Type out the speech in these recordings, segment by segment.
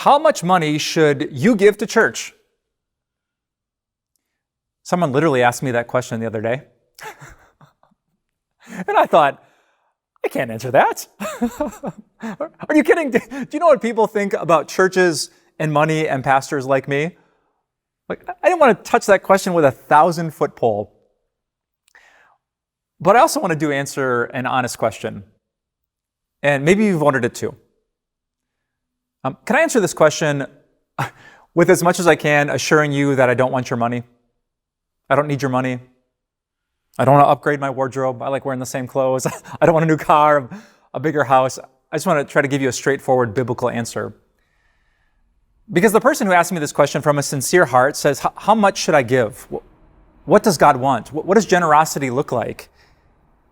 How much money should you give to church? Someone literally asked me that question the other day. And I thought, I can't answer that. Are you kidding? Do you know what people think about churches and money and pastors like me? Like, I didn't want to touch that question with a 1,000-foot pole. But I also want to answer an honest question. And maybe you've wondered it too. Can I answer this question with as much as I can, assuring you that I don't want your money? I don't need your money. I don't want to upgrade my wardrobe. I like wearing the same clothes. I don't want a new car, a bigger house. I just want to try to give you a straightforward biblical answer. Because the person who asked me this question from a sincere heart says, how much should I give? What does God want? What does generosity look like?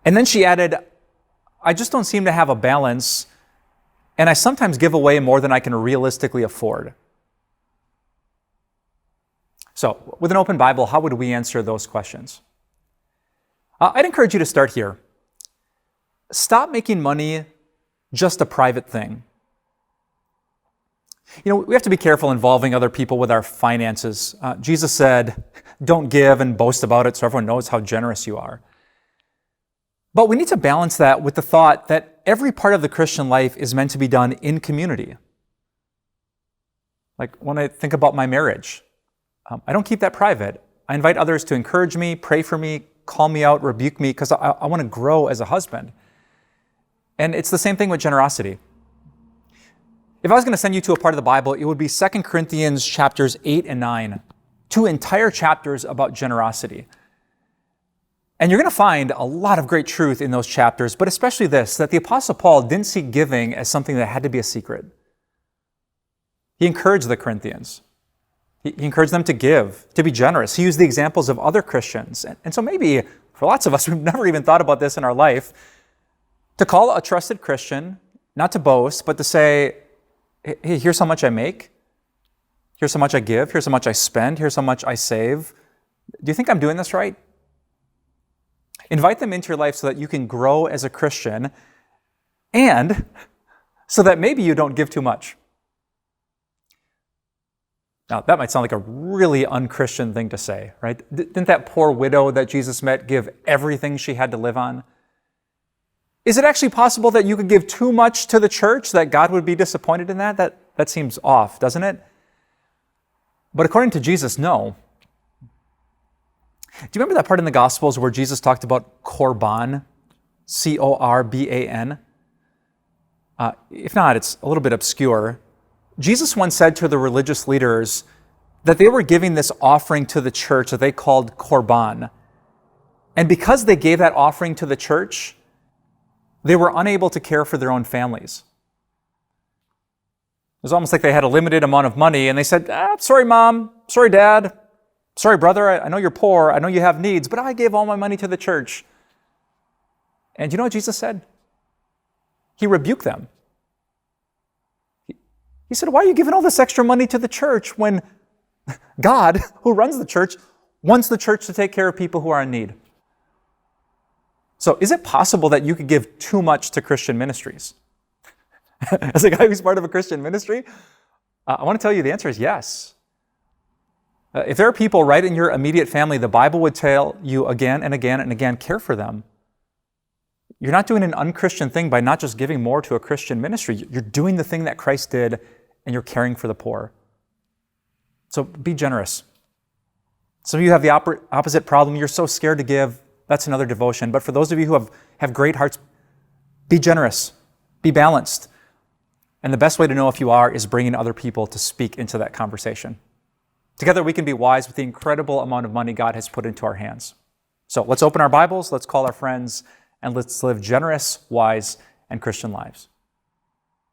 And then she added, I just don't seem to have a balance, and I sometimes give away more than I can realistically afford. So, with an open Bible, how would we answer those questions? I'd encourage you to start here. Stop making money just a private thing. You know, we have to be careful involving other people with our finances. Jesus said, don't give and boast about it so everyone knows how generous you are. But we need to balance that with the thought that every part of the Christian life is meant to be done in community. Like when I think about my marriage, I don't keep that private. I invite others to encourage me, pray for me, call me out, rebuke me, because I want to grow as a husband. And it's the same thing with generosity. If I was going to send you to a part of the Bible, it would be 2 Corinthians chapters 8 and 9, 2 entire chapters about generosity. And you're going to find a lot of great truth in those chapters, but especially this, that the Apostle Paul didn't see giving as something that had to be a secret. He encouraged the Corinthians. He encouraged them to give, to be generous. He used the examples of other Christians. And so maybe for lots of us, we've never even thought about this in our life, to call a trusted Christian, not to boast, but to say, hey, here's how much I make. Here's how much I give. Here's how much I spend. Here's how much I save. Do you think I'm doing this right? Invite them into your life so that you can grow as a Christian and so that maybe you don't give too much. Now, that might sound like a really unchristian thing to say, right? Didn't that poor widow that Jesus met give everything she had to live on? Is it actually possible that you could give too much to the church, that God would be disappointed in that? That seems off, doesn't it? But according to Jesus, no. Do you remember that part in the Gospels where Jesus talked about Korban? C-O-R-B-A-N? If not, it's a little bit obscure. Jesus once said to the religious leaders that they were giving this offering to the church that they called Korban. And because they gave that offering to the church, they were unable to care for their own families. It was almost like they had a limited amount of money and they said, sorry, Mom, sorry, Dad, sorry, brother, I know you're poor, I know you have needs, but I gave all my money to the church. And you know what Jesus said? He rebuked them. He said, why are you giving all this extra money to the church when God, who runs the church, wants the church to take care of people who are in need? So is it possible that you could give too much to Christian ministries? As a guy who's part of a Christian ministry, I want to tell you the answer is yes. If there are people right in your immediate family, the Bible would tell you again and again and again, care for them. You're not doing an unchristian thing by not just giving more to a Christian ministry. You're doing the thing that Christ did, and you're caring for the poor. So be generous. Some of you have the opposite problem. You're so scared to give. That's another devotion. But for those of you who have great hearts, be generous. Be balanced. And the best way to know if you are is bringing other people to speak into that conversation. Together we can be wise with the incredible amount of money God has put into our hands. So let's open our Bibles, let's call our friends, and let's live generous, wise, and Christian lives.